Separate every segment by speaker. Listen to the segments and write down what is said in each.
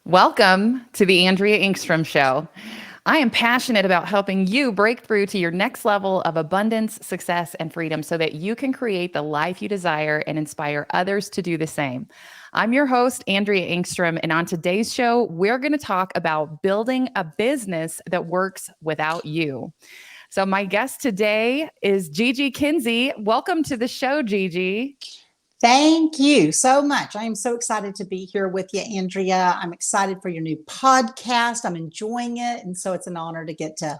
Speaker 1: Welcome to the Andrea Engstrom Show. I am passionate about helping you break through to your next level of abundance, success, and freedom so that you can create the life you desire and inspire others to do the same. I'm your host, Andrea Engstrom, and on today's show, we're going to talk about building a business that works without you. So, my guest today is Gigi Kinsey. Welcome to the show, Gigi.
Speaker 2: Thank you so much. I am so excited to be here with you, Andrea. I'm excited for your new podcast. I'm enjoying it. And so it's an honor to get to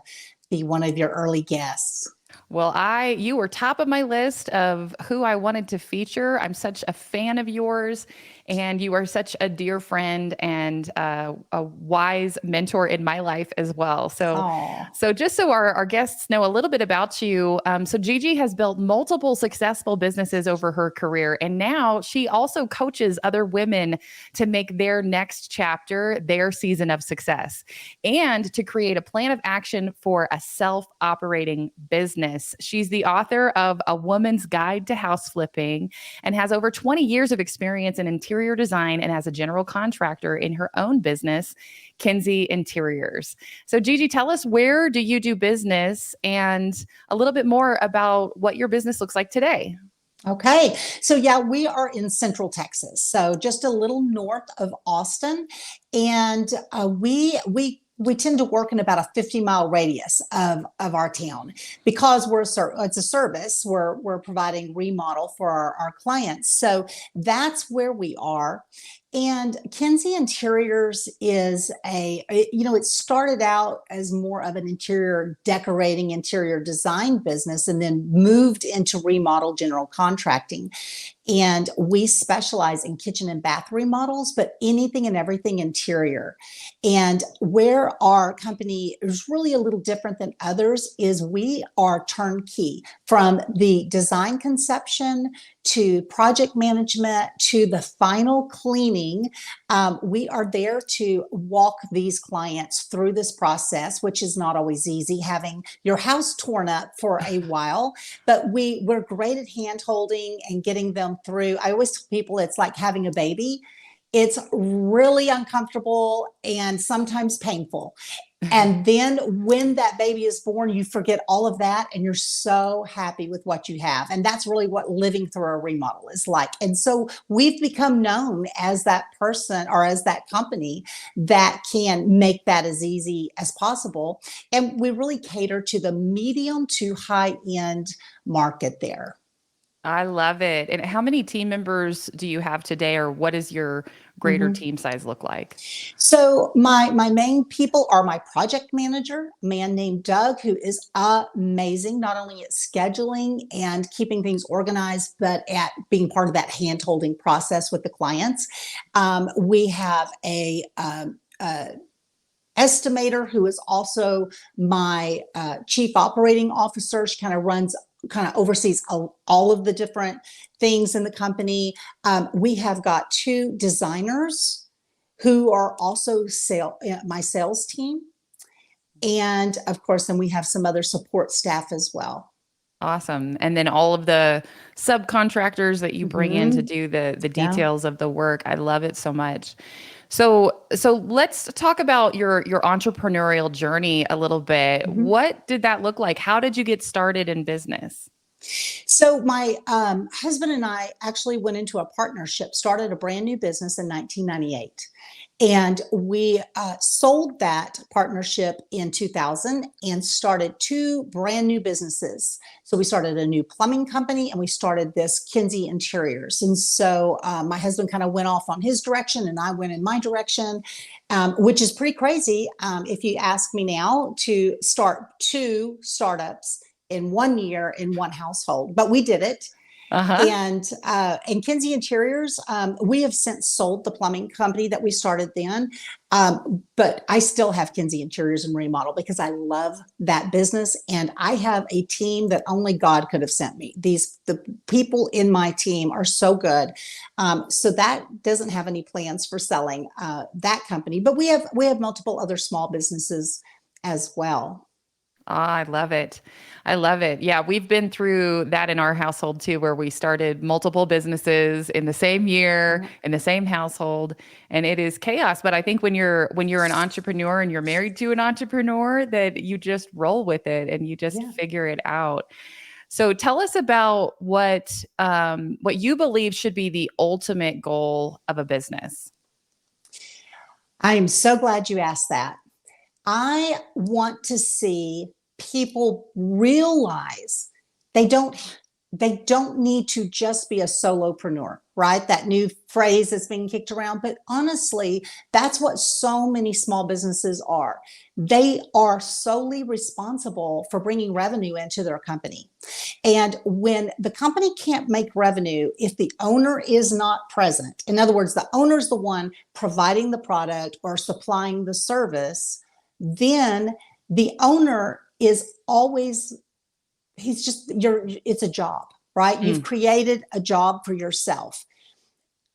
Speaker 2: be one of your early guests.
Speaker 1: Well, you were top of my list of who I wanted to feature. I'm such a fan of yours, and you are such a dear friend and a wise mentor in my life as well. So,
Speaker 2: Oh,
Speaker 1: so just so our guests know a little bit about you, so Gigi has built multiple successful businesses over her career, and now she also coaches other women to make their next chapter their season of success, and to create a plan of action for a self-operating business. She's the author of A Woman's Guide to House Flipping and has over 20 years of experience in interior design and as a general contractor in her own business, Kinsey Interiors. So, Gigi, tell us, where do you do business and a little bit more about what your business looks like today?
Speaker 2: okay. So yeah, we are in Central Texas, so just a little north of Austin, and we tend to work in about a 50-mile radius of our town because it's a service. We're providing remodel for our clients, so that's where we are. And Kinsey Interiors is it started out as more of an interior decorating, interior design business, and then moved into remodel general contracting. And we specialize in kitchen and bath remodels, but anything and everything interior. And where our company is really a little different than others is we are turnkey from the design conception to project management to the final cleaning. We are there to walk these clients through this process, which is not always easy, having your house torn up for a while, but we're great at hand holding and getting them through. I always tell people it's like having a baby. It's really uncomfortable and sometimes painful. And then when that baby is born, you forget all of that and you're so happy with what you have. And that's really what living through a remodel is like. And so we've become known as that person or as that company that can make that as easy as possible. And we really cater to the medium to high end market there.
Speaker 1: I love it. And how many team members do you have today, or what does your greater
Speaker 2: Mhm.
Speaker 1: team size look like?
Speaker 2: So my main people are my project manager, a man named Doug, who is amazing, not only at scheduling and keeping things organized, but at being part of that hand holding process with the clients. We have a estimator who is also my chief operating officer. She kind of oversees all of the different things in the company. We have got two designers who are also my sales team. And of course, then we have some other support staff as well.
Speaker 1: Awesome. And then all of the subcontractors that you bring in to
Speaker 2: Hmm.
Speaker 1: do the
Speaker 2: Yeah.
Speaker 1: details of the work. I love it so much. So let's talk about your entrepreneurial journey a little bit.
Speaker 2: Mhm.
Speaker 1: What did that look like? How did you get started in business?
Speaker 2: So my husband and I actually went into a partnership, started a brand new business in 1998. And we sold that partnership in 2000 and started two brand new businesses. So we started a new plumbing company and we started this Kinsey Interiors. And so my husband kind of went off on his direction and I went in my direction, which is pretty crazy if you ask me now to start two startups in 1 year in one household. But we did it.
Speaker 1: Uh-huh.
Speaker 2: And Kinsey Interiors, we have since sold the plumbing company that we started then, but I still have Kinsey Interiors and Remodel because I love that business, and I have a team that only God could have sent me. The people in my team are so good, so that doesn't have any plans for selling that company. But we have multiple other small businesses as well.
Speaker 1: I love it. I love it. Yeah, we've been through that in our household too, where we started multiple businesses in the same year,
Speaker 2: Mhm.
Speaker 1: in the same household, and it is chaos. But I think when you're an entrepreneur and you're married to an entrepreneur, that you just roll with it and you just
Speaker 2: Yeah.
Speaker 1: figure it out. So tell us about what you believe should be the ultimate goal of a business.
Speaker 2: I am so glad you asked that. I want to see people realize they don't they don't need to just be a solopreneur, right? That new phrase that's being kicked around, but honestly, that's what so many small businesses are. They are solely responsible for bringing revenue into their company. And when the company can't make revenue, if the owner is not present, in other words, the owner's the one providing the product or supplying the service, then the owner is always, he's just, it's a job, right? You've
Speaker 1: Mm.
Speaker 2: created a job for yourself.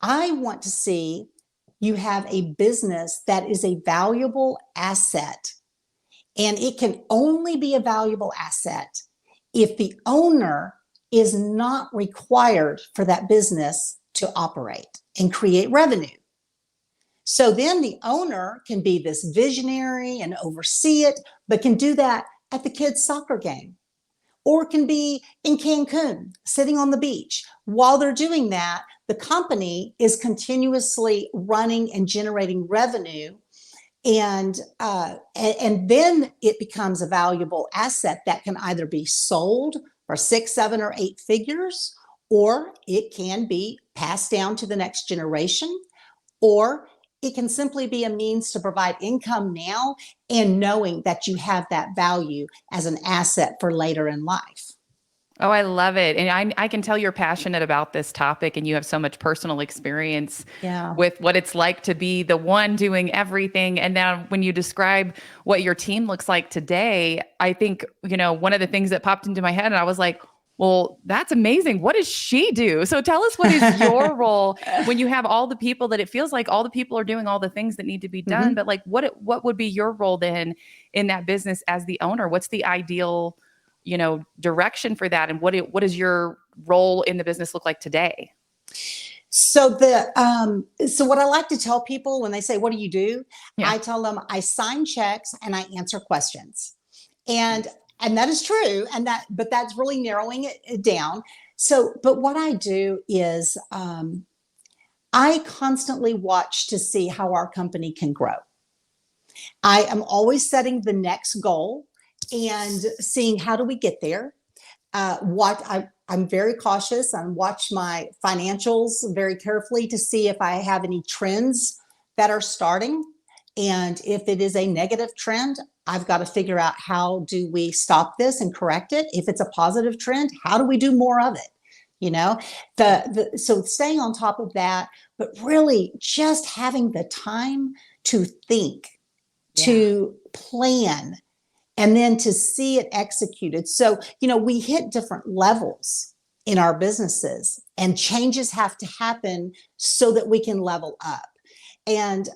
Speaker 2: I want to see you have a business that is a valuable asset, and it can only be a valuable asset if the owner is not required for that business to operate and create revenue. So then the owner can be this visionary and oversee it, but can do that at the kids' soccer game, or can be in Cancun sitting on the beach. While they're doing that, the company is continuously running and generating revenue, and then it becomes a valuable asset that can either be sold for 6, 7, or 8 figures, or it can be passed down to the next generation, or it can simply be a means to provide income now and knowing that you have that value as an asset for later in life.
Speaker 1: Oh, I love it. And I can tell you're passionate about this topic and you have so much personal experience
Speaker 2: Yeah.
Speaker 1: with what it's like to be the one doing everything. And now when you describe what your team looks like today, I think, one of the things that popped into my head and I was like, well, that's amazing. What does she do? So tell us, what is your role when you have all the people that it feels like all the people are doing all the things that need to be done,
Speaker 2: Mhm.
Speaker 1: but like what would be your role then in that business as the owner? What's the ideal direction for that? And what does your role in the business look like today?
Speaker 2: So what I like to tell people when they say, "What do you do?"
Speaker 1: Yeah.
Speaker 2: I tell them I sign checks and I answer questions. And and that is true. But that's really narrowing it down. But what I do is I constantly watch to see how our company can grow. I am always setting the next goal and seeing how do we get there. I'm very cautious and watch my financials very carefully to see if I have any trends that are starting. And if it is a negative trend, I've got to figure out how do we stop this and correct it. If it's a positive trend, how do we do more of it? You know, so staying on top of that, but really just having the time to think,
Speaker 1: Yeah.
Speaker 2: to plan, and then to see it executed. So, we hit different levels in our businesses, and changes have to happen so that we can level up. And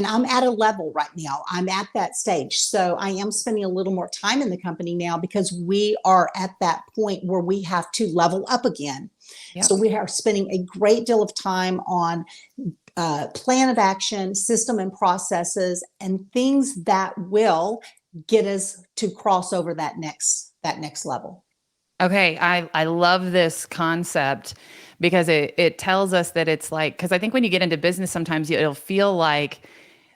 Speaker 2: I'm at a level right now. I'm at that stage. So I am spending a little more time in the company now because we are at that point where we have to level up again.
Speaker 1: Yep.
Speaker 2: So we are spending a great deal of time on plan of action, system and processes, and things that will get us to cross over that next level.
Speaker 1: Okay, I love this concept because it tells us that it's like, because I think when you get into business, sometimes it'll feel like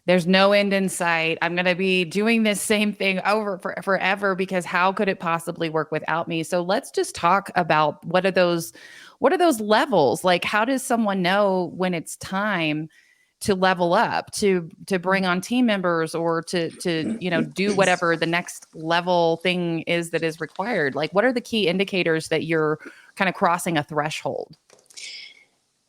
Speaker 1: there's no end in sight. I'm going to be doing this same thing over forever because how could it possibly work without me? So let's just talk about what are those levels? Like, how does someone know when it's time to level up, to bring on team members, or to do whatever the next level thing is that is required? Like, what are the key indicators that you're kind of crossing a threshold?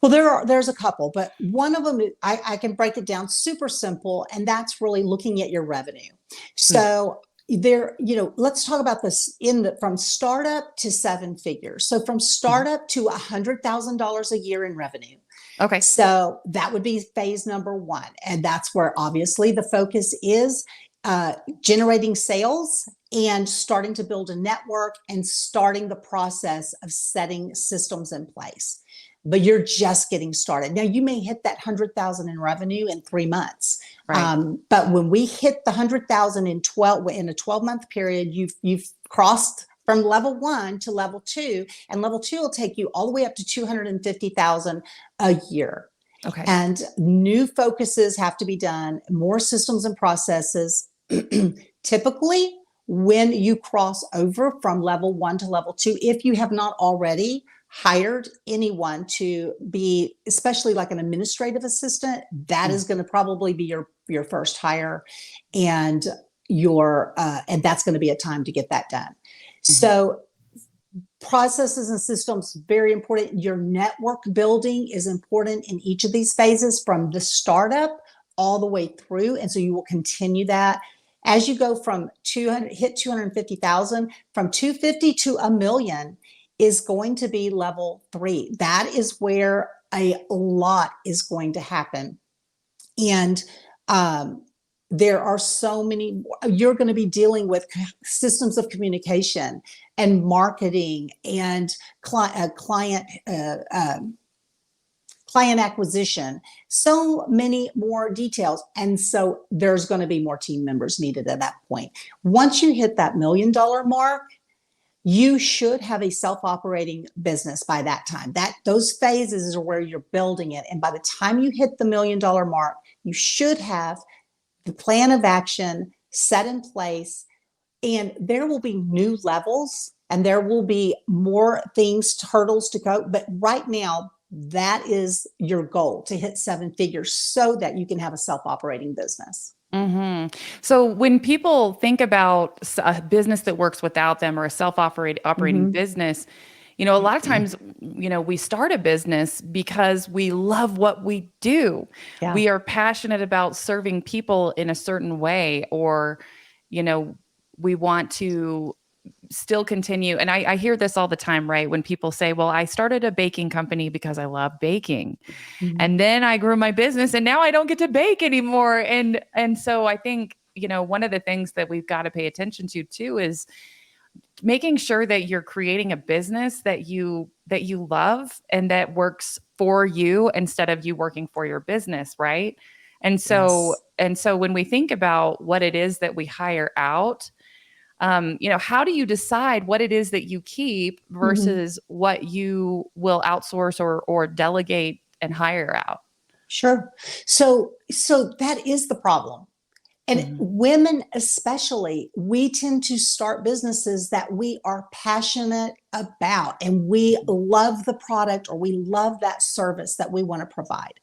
Speaker 2: Well, there's a couple, but one of them I can break it down super simple, and that's really looking at your revenue.
Speaker 1: Hmm.
Speaker 2: So let's talk about this from startup to 7 figures. So from
Speaker 1: Mhm.
Speaker 2: startup to $100,000 a year in revenue.
Speaker 1: Okay.
Speaker 2: So that would be phase number one. And that's where obviously the focus is generating sales and starting to build a network and starting the process of setting systems in place. But you're just getting started. Now you may hit that 100,000 in revenue in 3 months.
Speaker 1: Right.
Speaker 2: But when we hit the 100,000 in a 12-month period, you've crossed from level 1 to level 2, and level 2 will take you all the way up to 250,000 a year.
Speaker 1: Okay.
Speaker 2: And new focuses have to be done, more systems and processes. Typically, when you cross over from level 1 to level 2, if you have not already hired anyone to be, especially like an administrative assistant, that is going to probably be your first hire, and and that's going to be a time to get that done. So processes and systems, very important. Your network building is important in each of these phases, from the startup all the way through. And so you will continue that as you go from 250,000, from 250 to $1 million is going to be level 3. That is where a lot is going to happen. And there are so many, you're going to be dealing with systems of communication and marketing and client acquisition, so many more details. And so there's going to be more team members needed at that point. Once you hit that $1 million mark, you should have a self-operating business by that time. Those phases are where you're building it. And by the time you hit the $1 million mark, you should have the plan of action set in place, and there will be new levels and there will be more hurdles to go. But right now, that is your goal, to hit 7 figures so that you can have a self-operating business.
Speaker 1: So when people think about a business that works without them, or a self-operating business, a lot of times, we start a business because we love what we do. Yeah. We are passionate about serving people in a certain way, or, we want to still continue. And I hear this all the time, right? When people say, well, I started a baking company because I love baking. And then I grew my business and now I don't get to bake anymore. And so I think, one of the things that we've got to pay attention to too is making sure that you're creating a business that you love and that works for you instead of you working for your business, right? And so when we think about what it is that we hire out, how do you decide what it is that you keep versus what you will outsource or delegate and hire out?
Speaker 2: Sure. So that is the problem. And women especially, we tend to start businesses that we are passionate about, and we love the product, or we love that service that we want to provide.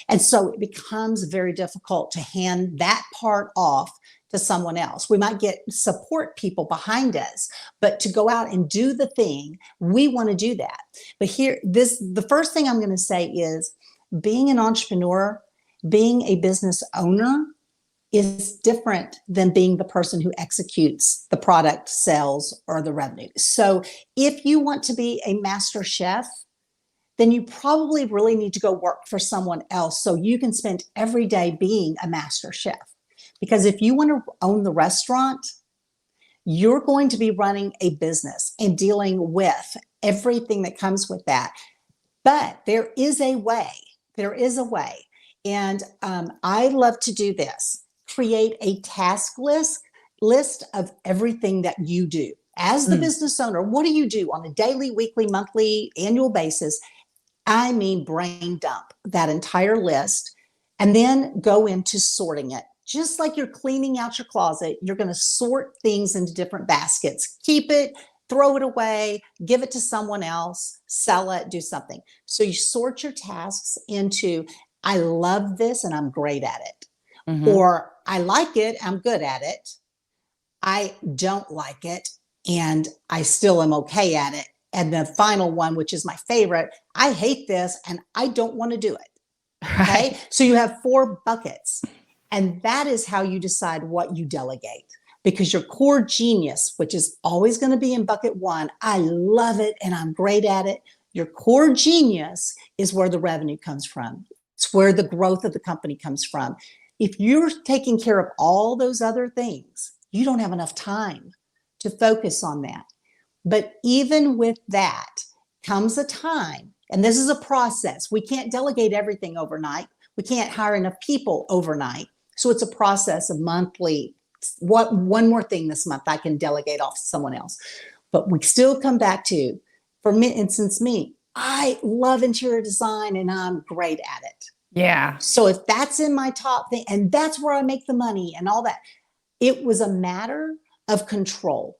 Speaker 2: And so it becomes very difficult to hand that part off to someone else. We might get support people behind us, but to go out and do the thing, we want to do that. But the first thing I'm going to say is, being an entrepreneur, being a business owner, is different than being the person who executes the product, sales, or the revenue. So if you want to be a master chef, then you probably really need to go work for someone else so you can spend every day being a master chef. Because if you want to own the restaurant, you're going to be running a business and dealing with everything that comes with that. But there is a way. There is a way. And I love to do this. Create a task list of everything that you do. As the business owner, what do you do on a daily, weekly, monthly, annual basis? I mean, brain dump that entire list and then go into sorting it. Just like you're cleaning out your closet, you're going to sort things into different baskets. Keep it, throw it away, give it to someone else, sell it, do something. So you sort your tasks into, I love this and I'm great at it. Or I like it, I'm good at it. I don't like it and I still am okay at it. And the final one, which is my favorite, I hate this and I don't want to do it. Okay. Right. So you have 4 buckets, and that is how you decide what you delegate, because your core genius, which is always going to be in bucket 1, I love it and I'm great at it. Your core genius is where the revenue comes from. It's where the growth of the company comes from. If you're taking care of all those other things, you don't have enough time to focus on that. But even with that comes a time, and this is a process. We can't delegate everything overnight. We can't hire enough people overnight. So it's a process of monthly. What one more thing this month I can delegate off to someone else. But we still come back to, for me, instance, me, I love interior design and I'm great at it.
Speaker 1: Yeah.
Speaker 2: So if that's in my top thing, and that's where I make the money and all that, it was a matter of control.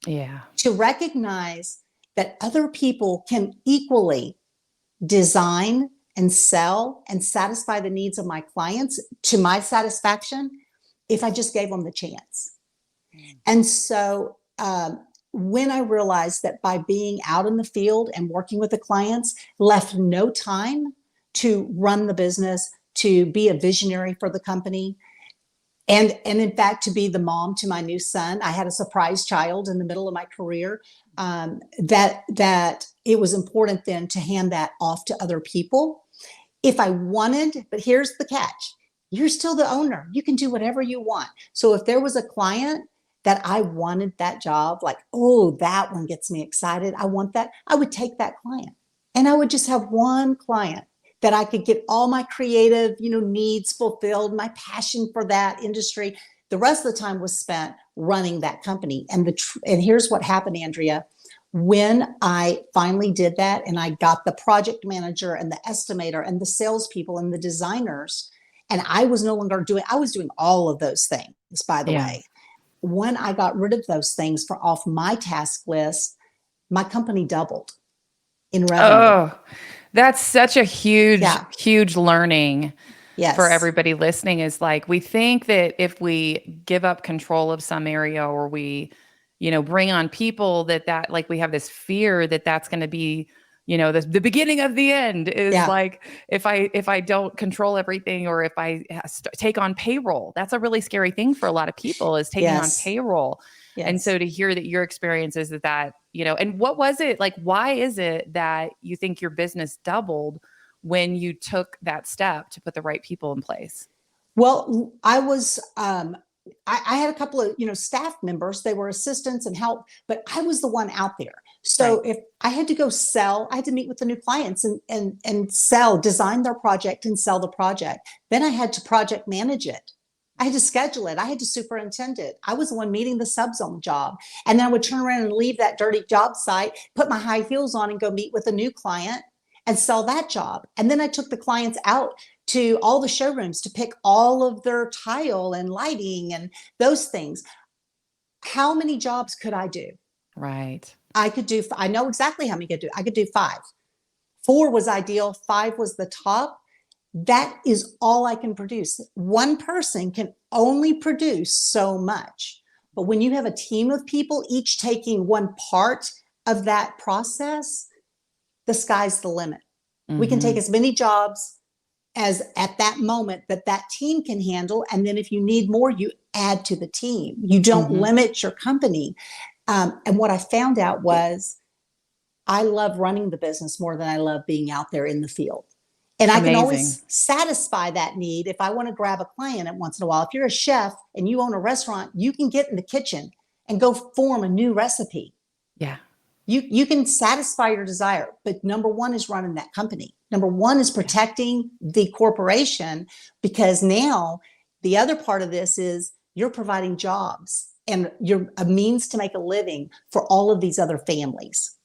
Speaker 1: Yeah.
Speaker 2: To recognize that other people can equally design and sell and satisfy the needs of my clients to my satisfaction if I just gave them the chance. And so when I realized that by being out in the field and working with the clients, left no time to run the business, to be a visionary for the company, and in fact, to be the mom to my new son. I had a surprise child in the middle of my career. That it was important then to hand that off to other people if I wanted. But here's the catch: you're still the owner. You can do whatever you want. So if there was a client that I wanted that job, like, oh, that one gets me excited, I want that, I would take that client, and I would just have one client that I could get all my creative, needs fulfilled, my passion for that industry. The rest of the time was spent running that company. And here's what happened, Andrea. When I finally did that, and I got the project manager and the estimator and the salespeople and the designers, and I was no longer I was doing all of those things, by the way. When I got rid of those things off my task list, my company doubled in revenue.
Speaker 1: Oh, that's such a huge learning for everybody listening. Is like, we think that if we give up control of some area, or we, bring on people that like, we have this fear that that's going to be, the beginning of the end is like, if I don't control everything, or if I take on payroll. That's a really scary thing for a lot of people, is taking on payroll. Yes. And so to hear that your experience is that, and what was it like, why is it that you think your business doubled when you took that step to put the right people in place?
Speaker 2: Well, I was, I had a couple of, staff members, they were assistants and help, but I was the one out there. So if I had to go sell, I had to meet with the new clients and sell, design their project and sell the project. Then I had to project manage it. I had to schedule it. I had to superintend it. I was the one meeting the subs on the job. And then I would turn around and leave that dirty job site, put my high heels on and go meet with a new client and sell that job. And then I took the clients out to all the showrooms to pick all of their tile and lighting and those things. How many jobs could I do?
Speaker 1: Right.
Speaker 2: I know exactly how many I could do. I could do 5. 4 was ideal. 5 was the top. That is all I can produce. One person can only produce so much. But when you have a team of people, each taking one part of that process, the sky's the limit. Mm-hmm. We can take as many jobs as at that moment that team can handle. And then if you need more, you add to the team. You don't limit your company. And what I found out was I love running the business more than I love being out there in the field. And I can always satisfy that need if I want to grab a client at once in a while. If you're a chef and you own a restaurant, you can get in the kitchen and go form a new recipe.
Speaker 1: Yeah.
Speaker 2: You can satisfy your desire, but number one is running that company. Number one is protecting the corporation, because now the other part of this is you're providing jobs and you're a means to make a living for all of these other families.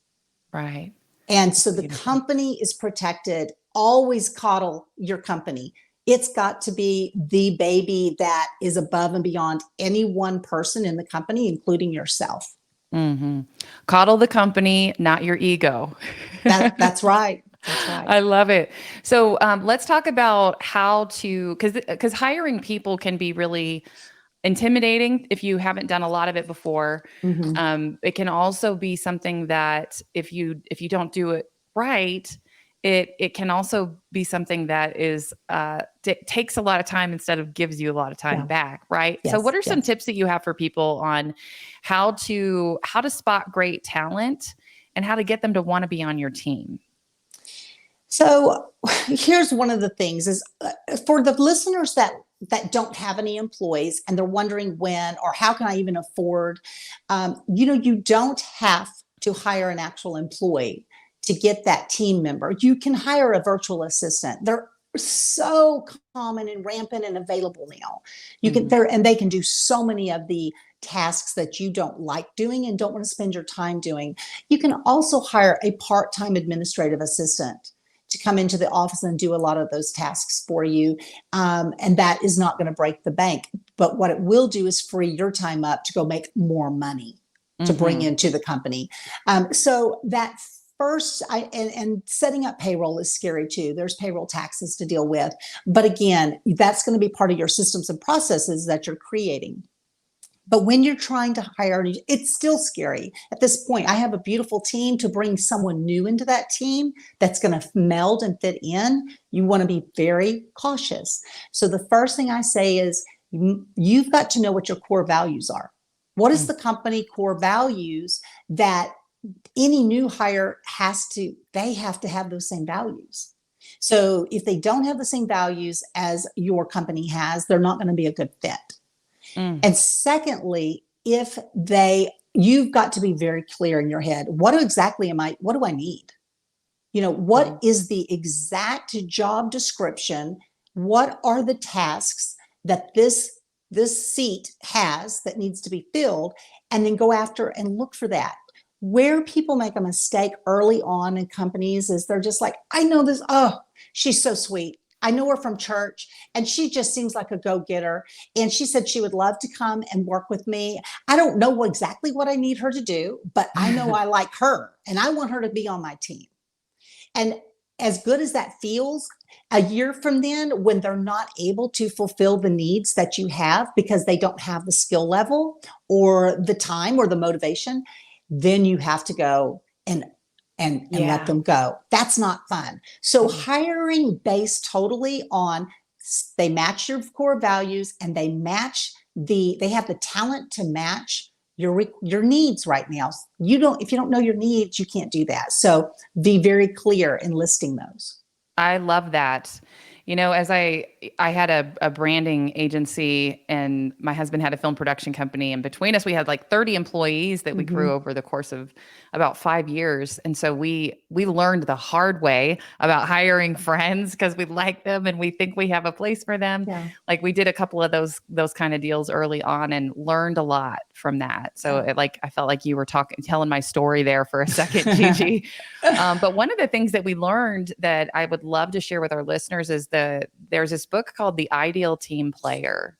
Speaker 1: Right.
Speaker 2: And so the company is protected. Always coddle your company. It's got to be the baby that is above and beyond any one person in the company, including yourself.
Speaker 1: Mm-hmm. Coddle the company, not your ego.
Speaker 2: That's right. That's right.
Speaker 1: I love it. So let's talk about how to, because hiring people can be really intimidating if you haven't done a lot of it before. Mm-hmm. It can also be something that if you don't do it right, it can also be something that is takes a lot of time instead of gives you a lot of time back, right? Yes, so what are some tips that you have for people on how to spot great talent and how to get them to want to be on your team?
Speaker 2: So here's one of the things is for the listeners that that don't have any employees and they're wondering when or how can I even afford, you don't have to hire an actual employee to get that team member. You can hire a virtual assistant. They're so common and rampant and available now. You can and they can do so many of the tasks that you don't like doing and don't want to spend your time doing. You can also hire a part-time administrative assistant to come into the office and do a lot of those tasks for you. And that is not going to break the bank. But what it will do is free your time up to go make more money to bring into the company. So that first, and setting up payroll is scary too. There's payroll taxes to deal with. But again, that's going to be part of your systems and processes that you're creating. But when you're trying to hire, it's still scary. At this point, I have a beautiful team. To bring someone new into that team that's going to meld and fit in, you want to be very cautious. So the first thing I say is you've got to know what your core values are. What is the company core values that any new hire they have to have those same values. So if they don't have the same values as your company has, they're not going to be a good fit. And secondly, you've got to be very clear in your head. What do I need? What is the exact job description? What are the tasks that this seat has that needs to be filled? And then go after and look for that. Where people make a mistake early on in companies is they're just like, I know this. Oh, she's so sweet. I know her from church and she just seems like a go-getter. And she said she would love to come and work with me. I don't know exactly what I need her to do, but I know I like her and I want her to be on my team. And as good as that feels, a year from then, when they're not able to fulfill the needs that you have because they don't have the skill level or the time or the motivation, then you have to go and let them go. That's not fun. So hiring based totally on, they match your core values and they have the talent to match your needs right now. If you don't know your needs, you can't do that. So be very clear in listing those.
Speaker 1: I love that. As I had a branding agency and my husband had a film production company, and between us, we had like 30 employees that we grew over the course of about 5 years. And so we learned the hard way about hiring friends because we like them and we think we have a place for them. Yeah. Like we did a couple of those kind of deals early on and learned a lot from that. So I felt like you were telling my story there for a second, Gigi. But one of the things that we learned that I would love to share with our listeners is there's this book called The Ideal Team Player,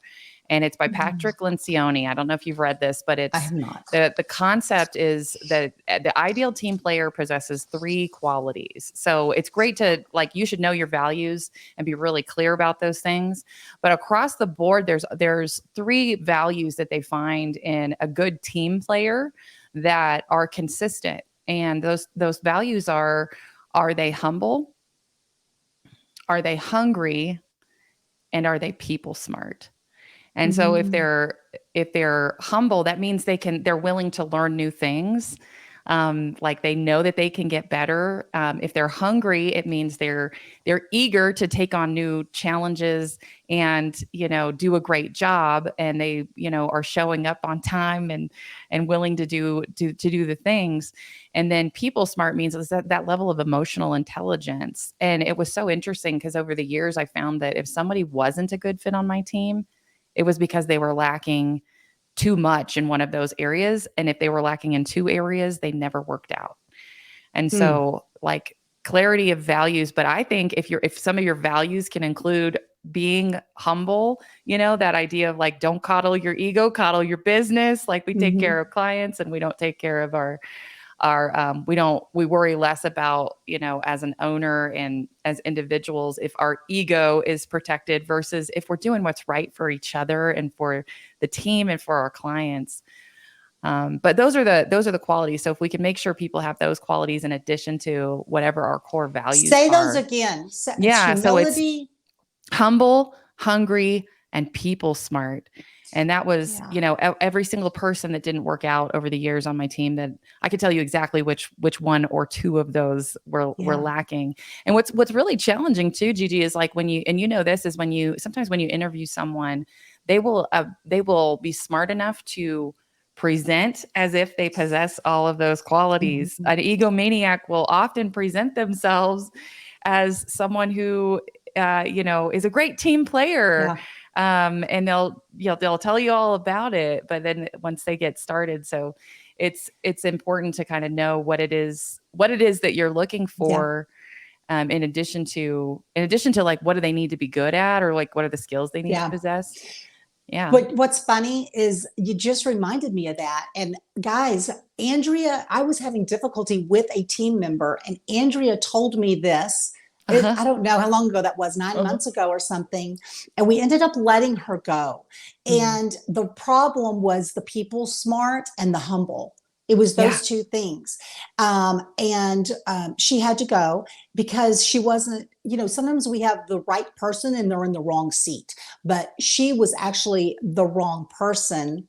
Speaker 1: and it's by Patrick Lencioni. I don't know if you've read this, but I have not. The concept is that the ideal team player possesses 3 qualities. So it's great to you should know your values and be really clear about those things. But across the board, there's 3 values that they find in a good team player that are consistent. And those values are they humble? Are they hungry? And are they people smart? And so if they're humble, that means they're willing to learn new things. They know that they can get better. If they're hungry, it means they're eager to take on new challenges and, do a great job. And they, are showing up on time and willing to do the things. And then people smart means that level of emotional intelligence. And it was so interesting because over the years, I found that if somebody wasn't a good fit on my team, it was because they were lacking too much in one of those areas. And if they were lacking in 2 areas, they never worked out. And so clarity of values. But I think if some of your values can include being humble, that idea of don't coddle your ego, coddle your business. We take care of clients and we don't take care of we worry less about, as an owner and as individuals, if our ego is protected versus if we're doing what's right for each other and for the team and for our clients. But those are the qualities. So if we can make sure people have those qualities in addition to whatever our core values
Speaker 2: Say
Speaker 1: are.
Speaker 2: those again.
Speaker 1: Yeah.
Speaker 2: Humility.
Speaker 1: So it's humble, hungry, and people smart. And that was,
Speaker 2: Yeah.
Speaker 1: you know, every single person that didn't work out over the years on my team, that I could tell you exactly which one or two of those were
Speaker 2: Yeah.
Speaker 1: lacking. And what's really challenging too, Gigi, is like when you, and you know this, is when you, sometimes when you interview someone, they will be smart enough to present as if they possess all of those qualities.
Speaker 2: Mhm.
Speaker 1: An egomaniac will often present themselves as someone who you know, is a great team player.
Speaker 2: Yeah.
Speaker 1: And they'll tell you all about it, but then once they get started, so it's important to kind of know what it is that you're looking
Speaker 2: Yeah.
Speaker 1: for, in addition to like, what do they need to be good at, or like what are the skills they need to
Speaker 2: Yeah.
Speaker 1: possess. Yeah.
Speaker 2: But what's funny is you just reminded me of that. And guys, Andrea, I was having difficulty with a team member, and Andrea told me this.
Speaker 1: Uh-huh.
Speaker 2: I don't know how long ago that was, 9 months ago or something. And we ended up letting her go.
Speaker 1: Mhm.
Speaker 2: And the problem was the people smart and the humble. It was
Speaker 1: Yeah.
Speaker 2: those two things. And she had to go because she wasn't, sometimes we have the right person and they're in the wrong seat, but she was actually the wrong person.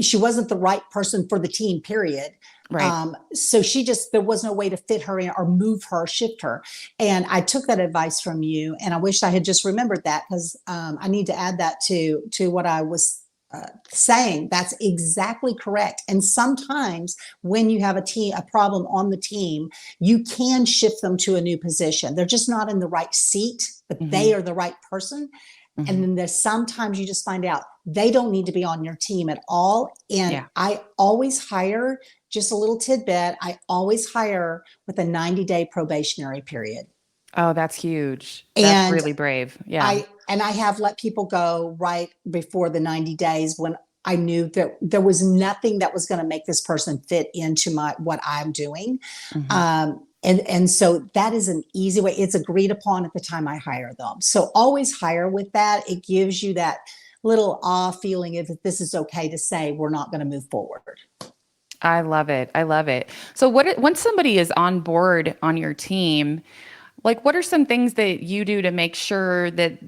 Speaker 2: She wasn't the right person for the team, period.
Speaker 1: Right.
Speaker 2: So there was no way to fit her in or move her, shift her. And I took that advice from you, and I wish I had just remembered that, because I need to add that to what I was saying. That's exactly correct. And sometimes when you have a problem on the team, you can shift them to a new position. They're just not in the right seat, but
Speaker 1: Hmm.
Speaker 2: they are the right person. And
Speaker 1: Hmm.
Speaker 2: then there's sometimes you just find out they don't need to be on your team at all. And
Speaker 1: Yeah.
Speaker 2: I always hire, just a little tidbit, I always hire with a 90-day probationary period.
Speaker 1: Oh, that's huge. That's
Speaker 2: And
Speaker 1: really brave. Yeah.
Speaker 2: I have let people go right before the 90 days when I knew that there was nothing that was going to make this person fit into what I'm doing.
Speaker 1: Hmm.
Speaker 2: And so that is an easy way. It's agreed upon at the time I hire them. So always hire with that. It gives you that little feeling if this is okay to say we're not going to move forward.
Speaker 1: I love it. I love it. So once somebody is on board on your team, like, what are some things that you do to make sure that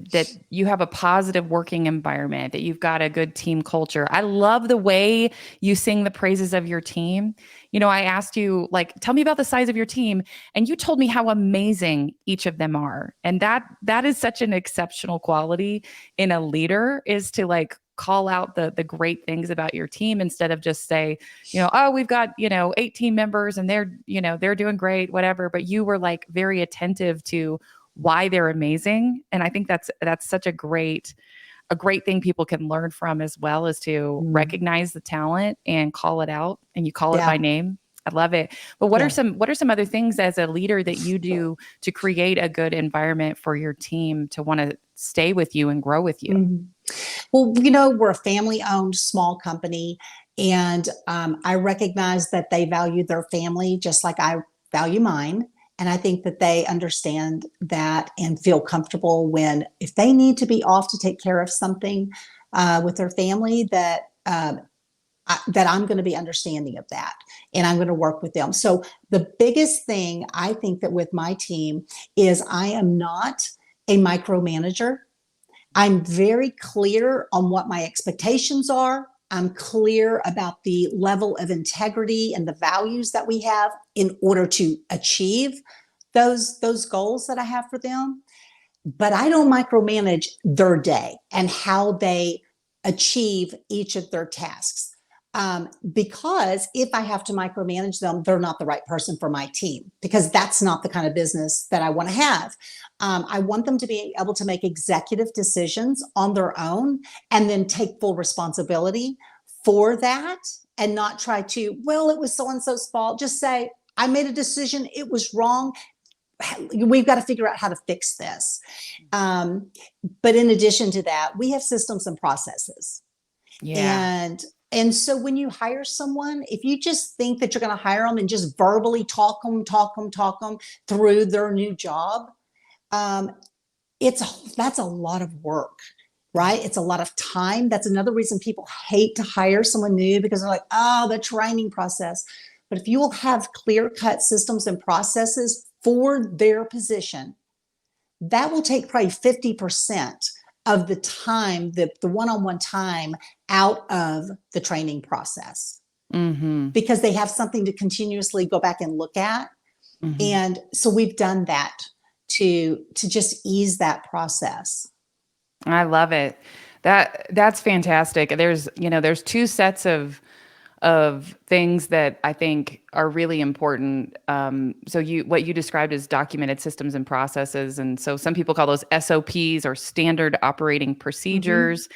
Speaker 1: you have a positive working environment, that you've got a good team culture? I love the way you sing the praises of your team. You know, I asked you, like, tell me about the size of your team, and you told me how amazing each of them are. And that is such an exceptional quality in a leader, is to like call out the great things about your team, instead of just say, you know, oh, we've got, 18 members and they're doing great, whatever. But you were like very attentive to why they're amazing. And I think that's such a great thing people can learn from, as well, as to
Speaker 2: Mm.
Speaker 1: recognize the talent and call it out, and you call it by
Speaker 2: Yeah.
Speaker 1: name. I love it. But
Speaker 2: Yeah.
Speaker 1: what are some other things as a leader that you do to create a good environment for your team to want to stay with you and grow with you?
Speaker 2: Mhm. Well, we're a family owned small company, and I recognize that they value their family just like I value mine. And I think that they understand that and feel comfortable when, if they need to be off to take care of something with their family, that I'm going to be understanding of that, and I'm going to work with them. So the biggest thing I think that with my team is I am not a micromanager. I'm very clear on what my expectations are. I'm clear about the level of integrity and the values that we have in order to achieve those goals that I have for them. But I don't micromanage their day and how they achieve each of their tasks. Because if I have to micromanage them, they're not the right person for my team, because that's not the kind of business that I want to have. I want them to be able to make executive decisions on their own and then take full responsibility for that, and not try to, well, it was so and so's fault. Just say, I made a decision, it was wrong. We've got to figure out how to fix this. Um, but in addition to that, we have systems and processes.
Speaker 1: Yeah.
Speaker 2: And so when you hire someone, if you just think that you're going to hire them and just verbally talk them through their new job, um, that's a lot of work, right? It's a lot of time. That's another reason people hate to hire someone new, because they're like, oh, the training process. But if you will have clear-cut systems and processes for their position, that will take probably 50% of the time, the one-on-one time out of the training process,
Speaker 1: Mm-hmm.
Speaker 2: because they have something to continuously go back and look at.
Speaker 1: Mm-hmm.
Speaker 2: And so we've done that to just ease that process.
Speaker 1: I love it. That's fantastic. There's two sets of things that I think are really important. So what you described as documented systems and processes, and so some people call those SOPs or standard operating procedures.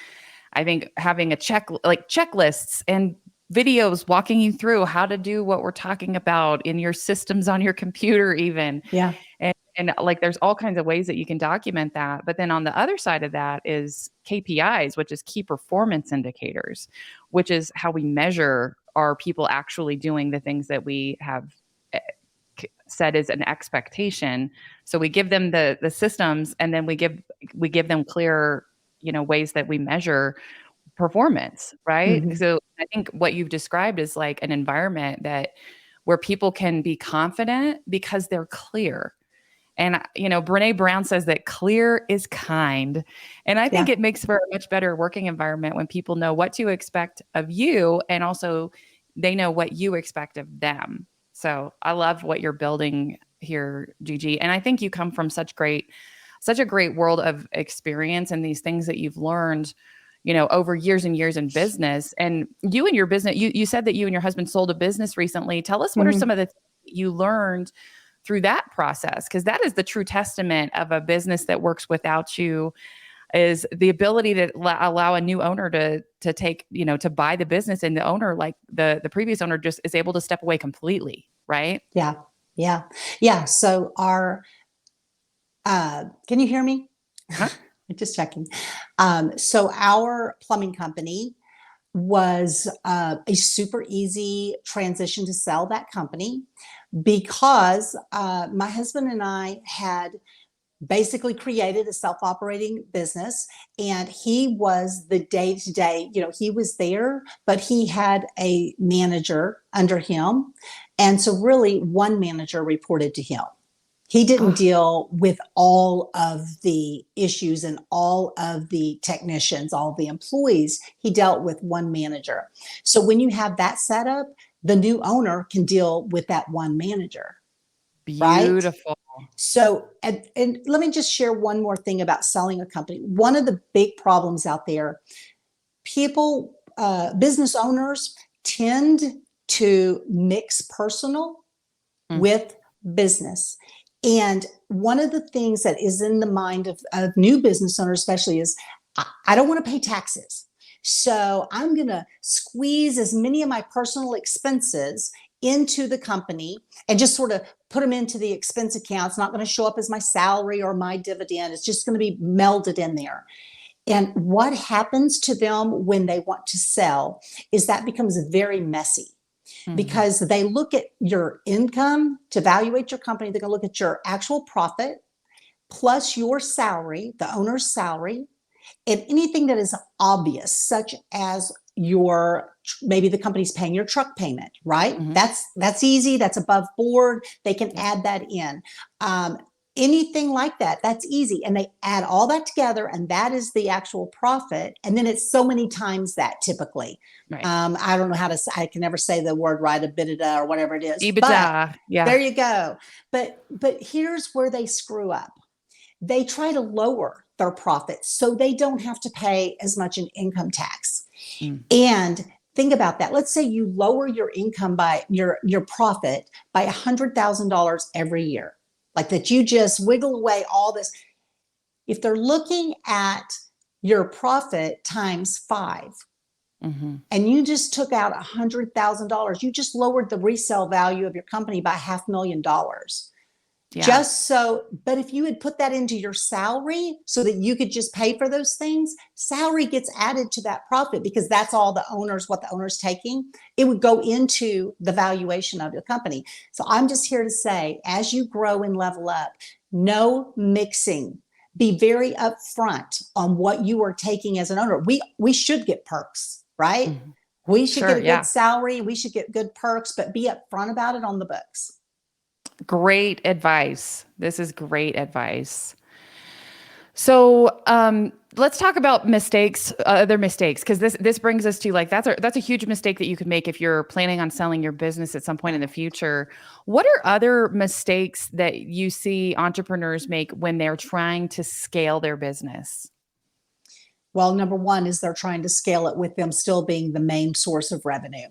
Speaker 1: I think having checklists and videos walking you through how to do what we're talking about in your systems on your computer even.
Speaker 2: Yeah.
Speaker 1: And like there's all kinds of ways that you can document that. But then on the other side of that is KPIs, which is key performance indicators, which is how we measure, are people actually doing the things that we have said is an expectation. So we give them the systems, and then we give them clear, ways that we measure performance, right?
Speaker 2: Mm-hmm.
Speaker 1: So I think what you've described is like an environment where people can be confident because they're clear. And, Brene Brown says that clear is kind. And I think
Speaker 2: Yeah.
Speaker 1: it makes for a much better working environment when people know what to expect of you, and also they know what you expect of them. So I love what you're building here, Gigi. And I think you come from such a great world of experience and these things that you've learned, over years and years in business. And you and your business, you said that you and your husband sold a business recently. Tell us what are
Speaker 2: Mm-hmm.
Speaker 1: some of the things you learned through that process, because that is the true testament of a business that works without you, is the ability to allow a new owner to take, to buy the business, and the owner, like the previous owner, just is able to step away completely, right?
Speaker 2: Yeah. Yeah. Yeah. So can you hear me?
Speaker 1: Huh?
Speaker 2: Just checking. So our plumbing company was a super easy transition to sell that company, because my husband and I had basically created a self-operating business, and he was the day-to-day, he was there, but he had a manager under him. And so really one manager reported to him. He didn't
Speaker 1: Oh,
Speaker 2: deal with all of the issues and all of the technicians, all the employees. He dealt with one manager. So when you have that set up, the new owner can deal with that one manager, right?
Speaker 1: beautiful.
Speaker 2: So, and let me just share one more thing about selling a company. One of the big problems out there, business owners tend to mix personal
Speaker 1: Mm,
Speaker 2: with business. And one of the things that is in the mind of new business owners, especially, is I don't want to pay taxes. So I'm going to squeeze as many of my personal expenses into the company and just sort of put them into the expense account. It's not going to show up as my salary or my dividend. It's just going to be melded in there. And what happens to them when they want to sell is that becomes very messy,
Speaker 1: mhm.
Speaker 2: because they look at your income to evaluate your company. They're going to look at your actual profit plus your salary, the owner's salary, and anything that is obvious, such as maybe the company's paying your truck payment, right?
Speaker 1: Mhm.
Speaker 2: That's easy. That's above board. They can
Speaker 1: Yep.
Speaker 2: add that in. Anything like that, that's easy. And they add all that together, and that is the actual profit. And then it's so many times that, typically.
Speaker 1: Right.
Speaker 2: I don't know how to say, I can never say the word right, EBITDA or whatever it is, but
Speaker 1: EBITDA. Yeah.
Speaker 2: there you go. But here's where they screw up. They try to lower their profits so they don't have to pay as much in income tax.
Speaker 1: Mm.
Speaker 2: And think about that. Let's say you lower your income by your profit by $100,000 every year, like that. You just wiggle away all this. If they're looking at your profit times 5,
Speaker 1: Mhm.
Speaker 2: and you just took out $100,000, you just lowered the resale value of your company by $500,000.
Speaker 1: Yeah.
Speaker 2: Just so, but if you had put that into your salary so that you could just pay for those things, salary gets added to that profit, because that's all what the owner's taking. It would go into the valuation of your company. So I'm just here to say, as you grow and level up, no mixing. Be very upfront on what you are taking as an owner. We should get perks, right?
Speaker 1: Mhm.
Speaker 2: We should get
Speaker 1: Sure.
Speaker 2: a good
Speaker 1: Yeah.
Speaker 2: salary. We should get good perks, but be upfront about it on the books.
Speaker 1: Great advice. This is great advice. So, Let's talk about mistakes, other mistakes, because this brings us to like that's a huge mistake that you could make if you're planning on selling your business at some point in the future. What are other mistakes that you see entrepreneurs make when they're trying to scale their business?
Speaker 2: Well, number one is they're trying to scale it with them still being the main source of revenue.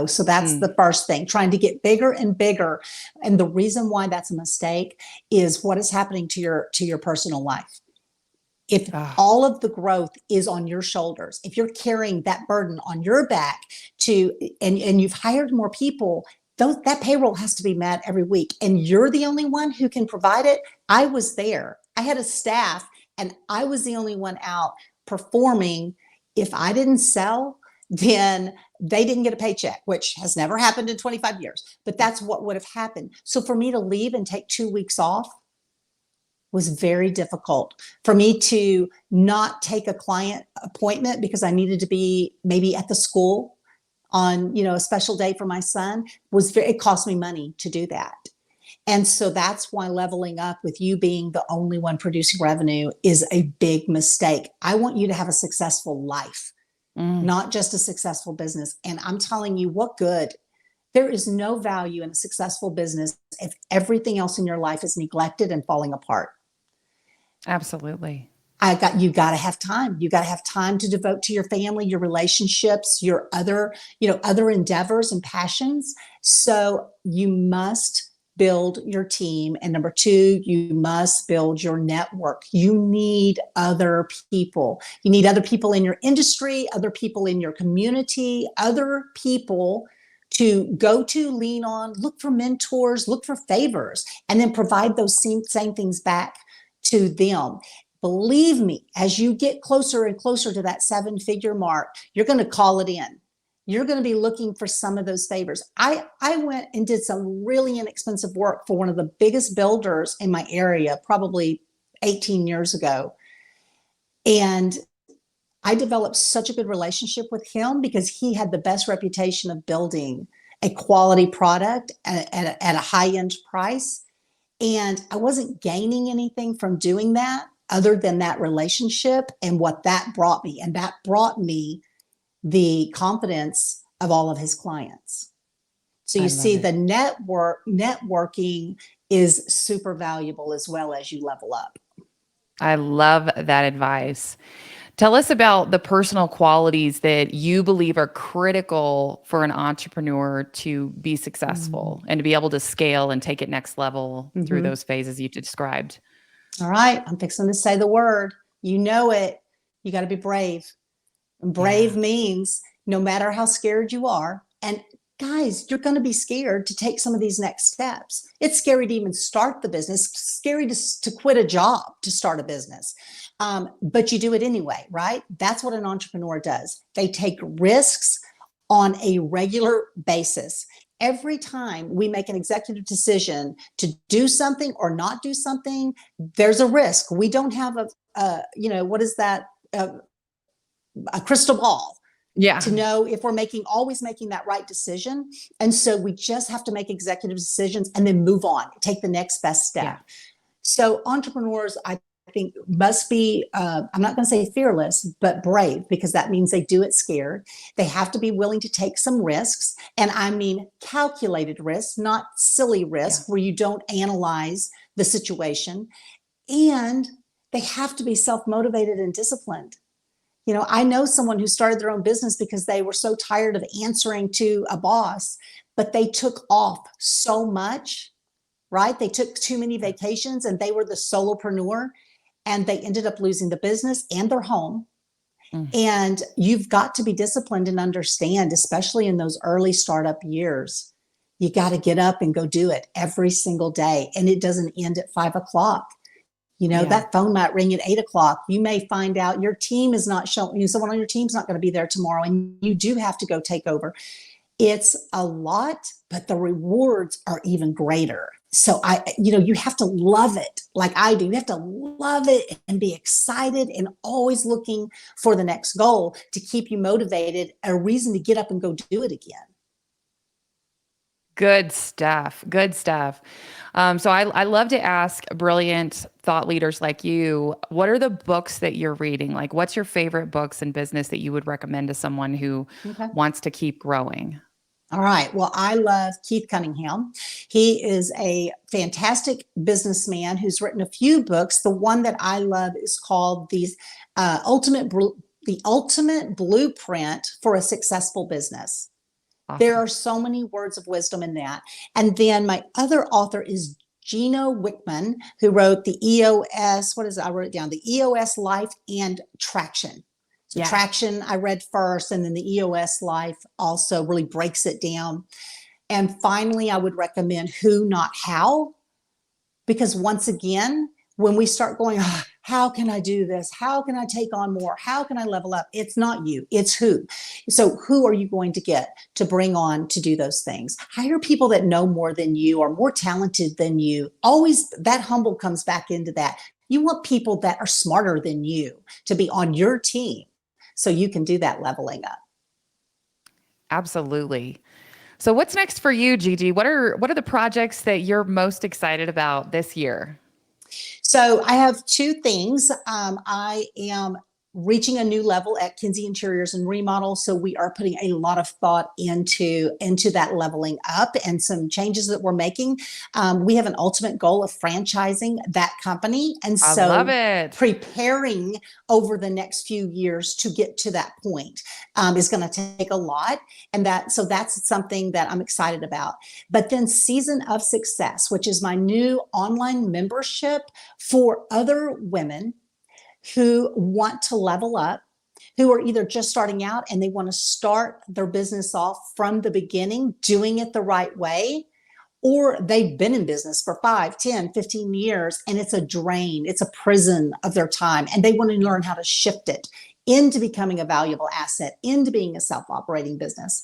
Speaker 2: So that's
Speaker 1: Mm.
Speaker 2: the first thing, trying to get bigger and bigger. And the reason why that's a mistake is what is happening to your personal life. If
Speaker 1: Ah,
Speaker 2: all of the growth is on your shoulders, if you're carrying that burden on your back and you've hired more people, that payroll has to be met every week, and you're the only one who can provide it. I was there. I had a staff, and I was the only one out performing. If I didn't sell, then they didn't get a paycheck, which has never happened in 25 years. But that's what would have happened. So for me to leave and take 2 weeks off was very difficult. For me to not take a client appointment because I needed to be maybe at the school on, a special day for my son, it cost me money to do that. And so that's why leveling up with you being the only one producing revenue is a big mistake. I want you to have a successful life,
Speaker 1: mm,
Speaker 2: not just a successful business. And I'm telling you, what good? There is no value in a successful business if everything else in your life is neglected and falling apart.
Speaker 1: absolutely.
Speaker 2: You got to have time. You got to have time to devote to your family, your relationships, your other endeavors and passions. So you must build your team. And number two, you must build your network. You need other people. You need other people in your industry, other people in your community, other people to go to, lean on, look for mentors, look for favors, and then provide those same things back to them. Believe me, as you get closer and closer to that 7-figure mark, you're going to call it in. You're going to be looking for some of those favors. I went and did some really inexpensive work for one of the biggest builders in my area, probably 18 years ago. And I developed such a good relationship with him because he had the best reputation of building a quality product at a high-end price. And I wasn't gaining anything from doing that other than that relationship and what that brought me. And that brought me the confidence of all of his clients. So
Speaker 1: I
Speaker 2: you
Speaker 1: love
Speaker 2: see,
Speaker 1: it.
Speaker 2: the networking is super valuable as well as you level up.
Speaker 1: I love that advice. Tell us about the personal qualities that you believe are critical for an entrepreneur to be successful and to be able to scale and take it next level through
Speaker 2: Mm-hmm.
Speaker 1: those phases you described.
Speaker 2: All right, I'm fixing to say the word. You know it. You got to be brave. And brave
Speaker 1: Yeah.
Speaker 2: means no matter how scared you are, and guys, you're going to be scared to take some of these next steps. It's scary to even start the business, scary to quit a job to start a business. But you do it anyway, right? That's what an entrepreneur does. They take risks on a regular basis. Every time we make an executive decision to do something or not do something, there's a risk. We don't have what is that? A crystal ball
Speaker 1: Yeah.
Speaker 2: to know if we're always making that right decision. And so we just have to make executive decisions and then move on, take the next best step.
Speaker 1: Yeah.
Speaker 2: So entrepreneurs, I think, must be, I'm not going to say fearless, but brave, because that means they do it scared. They have to be willing to take some risks. And I mean, calculated risks, not silly
Speaker 1: Yeah.
Speaker 2: risks where you don't analyze the situation. And they have to be self-motivated and disciplined. I know someone who started their own business because they were so tired of answering to a boss, but they took off so much, right? They took too many vacations and they were the solopreneur, and they ended up losing the business and their home.
Speaker 1: Mm.
Speaker 2: And you've got to be disciplined and understand, especially in those early startup years, you got to get up and go do it every single day. And it doesn't end at 5 o'clock.
Speaker 1: Yeah.
Speaker 2: That phone might ring at 8 o'clock. You may find out your team is not showing you, someone on your team's not going to be there tomorrow, and you do have to go take over. It's a lot, but the rewards are even greater. So you have to love it like I do. You have to love it and be excited and always looking for the next goal to keep you motivated, a reason to get up and go do it again.
Speaker 1: Good stuff. Good stuff. So I love to ask brilliant thought leaders like you, what are the books that you're reading? Like, what's your favorite books in business that you would recommend to someone who
Speaker 2: Okay.
Speaker 1: wants to keep growing?
Speaker 2: All right. Well, I love Keith Cunningham. He is a fantastic businessman who's written a few books. The one that I love is called Ultimate The Ultimate Blueprint for a Successful Business. There
Speaker 1: Awesome.
Speaker 2: are so many words of wisdom in that. And then my other author is Gino Wickman, who wrote the EOS. What is it? I wrote it down, the EOS Life and Traction. So
Speaker 1: Yeah.
Speaker 2: Traction I read first, and then the EOS Life also really breaks it down. And finally, I would recommend Who Not How, because once again, when we start going, oh, how can I do this? How can I take on more? How can I level up? It's not you, it's who. So, who are you going to get to bring on to do those things? Hire people that know more than you, are more talented than you. Always that humble comes back into that. You want people that are smarter than you to be on your team so you can do that leveling up.
Speaker 1: Absolutely. So what's next for you, Gigi? What are the projects that you're most excited about this year?
Speaker 2: So I have two things. I am reaching a new level at Kinsey Interiors and Remodel. So we are putting a lot of thought into that leveling up and some changes that we're making. We have an ultimate goal of franchising that company. And
Speaker 1: I love
Speaker 2: so
Speaker 1: it.
Speaker 2: preparing over the next few years to get to that point is going to take a lot. And that's something that I'm excited about. But then Season of Success, which is my new online membership for other women who want to level up, who are either just starting out and they want to start their business off from the beginning, doing it the right way, or they've been in business for 5, 10, 15 years and it's a drain, it's a prison of their time, and they want to learn how to shift it into becoming a valuable asset, into being a self-operating business.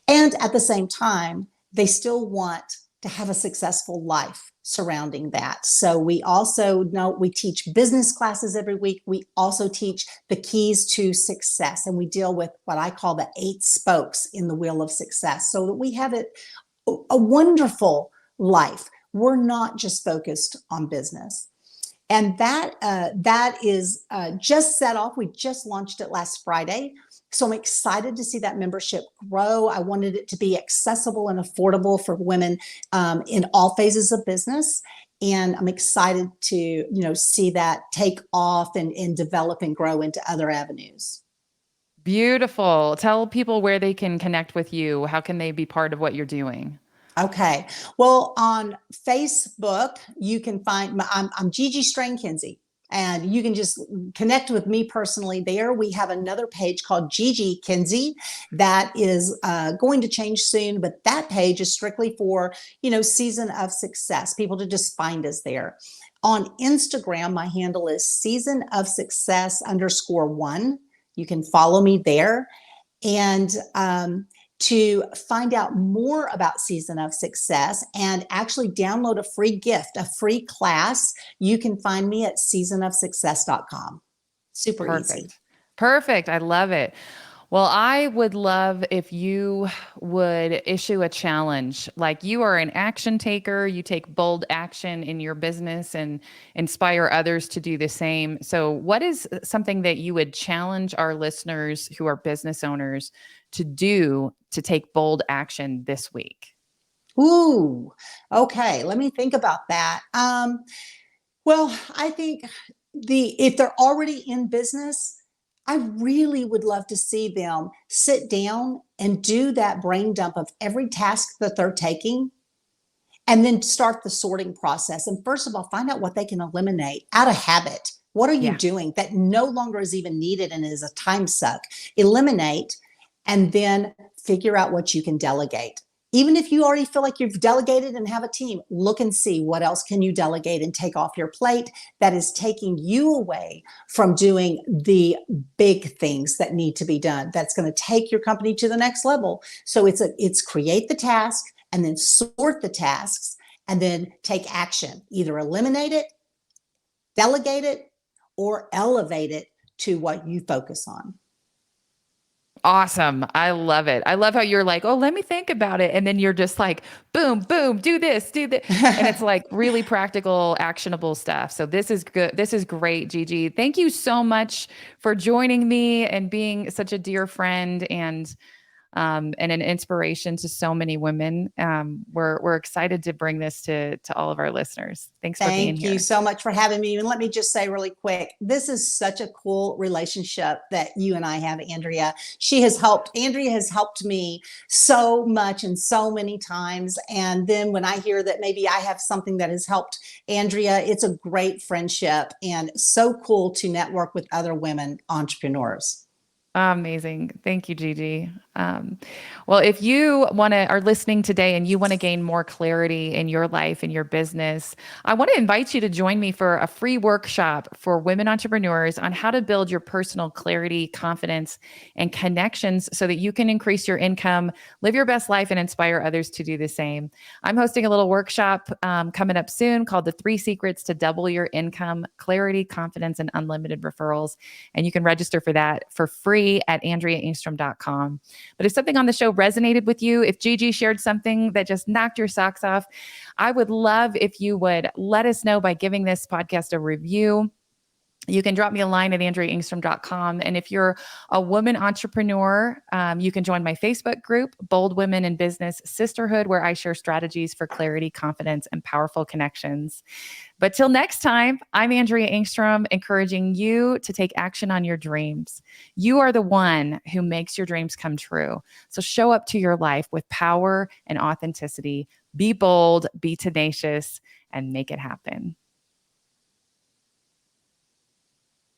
Speaker 2: And at the same time, they still want to have a successful life surrounding that. So we also know we teach business classes every week. We also teach the keys to success, and we deal with what I call the 8 spokes in the wheel of success so that we have a wonderful life. We're not just focused on business. And that is just set off. We just launched it last Friday. So I'm excited to see that membership grow. I wanted it to be accessible and affordable for women in all phases of business. And I'm excited to, see that take off and develop and grow into other avenues.
Speaker 1: Beautiful. Tell people where they can connect with you. How can they be part of what you're doing?
Speaker 2: Okay. Well, on Facebook, you can find I'm Gigi Kinsey, and you can just connect with me personally there. We have another page called Gigi Kinsey that is going to change soon, but that page is strictly for, Season of Success, people to just find us there. On Instagram, my handle is Season of Success _1. You can follow me there. And to find out more about Season of Success and actually download a free gift, a free class, you can find me at seasonofsuccess.com. Super easy.
Speaker 1: Perfect. Perfect. I love it. Well, I would love if you would issue a challenge. Like, you are an action taker, you take bold action in your business and inspire others to do the same. So, what is something that you would challenge our listeners who are business owners to do to take bold action this week?
Speaker 2: Ooh, okay. Let me think about that. Well, I think if they're already in business, I really would love to see them sit down and do that brain dump of every task that they're taking and then start the sorting process. And first of all, find out what they can eliminate out of habit. What are you
Speaker 1: Yeah.
Speaker 2: doing that no longer is even needed and is a time suck? Eliminate, and then figure out what you can delegate. Even if you already feel like you've delegated and have a team, look and see what else can you delegate and take off your plate that is taking you away from doing the big things that need to be done. That's going to take your company to the next level. So it's create the task and then sort the tasks and then take action. Either eliminate it, delegate it, or elevate it to what you focus on.
Speaker 1: Awesome. I love it. I love how you're like, oh, let me think about it. And then you're just like, boom, boom, do this, do that. And it's like really practical, actionable stuff. So this is good. This is great, Gigi. Thank you so much for joining me and being such a dear friend and an inspiration to so many women. We're excited to bring this to all of our listeners. Thanks for being
Speaker 2: Thank you
Speaker 1: here.
Speaker 2: so much for having me. And let me just say really quick, this is such a cool relationship that you and I have, Andrea. Andrea has helped me so much and so many times. And then when I hear that maybe I have something that has helped Andrea, it's a great friendship and so cool to network with other women entrepreneurs.
Speaker 1: Amazing. Thank you, Gigi. Well, if you are listening today and you want to gain more clarity in your life and your business, I want to invite you to join me for a free workshop for women entrepreneurs on how to build your personal clarity, confidence, and connections so that you can increase your income, live your best life, and inspire others to do the same. I'm hosting a little workshop coming up soon called The 3 Secrets to Double Your Income, Clarity, Confidence, and Unlimited Referrals. And you can register for that for free at AndreaEngstrom.com. But if something on the show resonated with you, if Gigi shared something that just knocked your socks off, I would love if you would let us know by giving this podcast a review. You can drop me a line at AndreaEngstrom.com. And if you're a woman entrepreneur, you can join my Facebook group, Bold Women in Business Sisterhood, where I share strategies for clarity, confidence, and powerful connections. But till next time, I'm Andrea Engstrom, encouraging you to take action on your dreams. You are the one who makes your dreams come true. So show up to your life with power and authenticity. Be bold, be tenacious, and make it happen.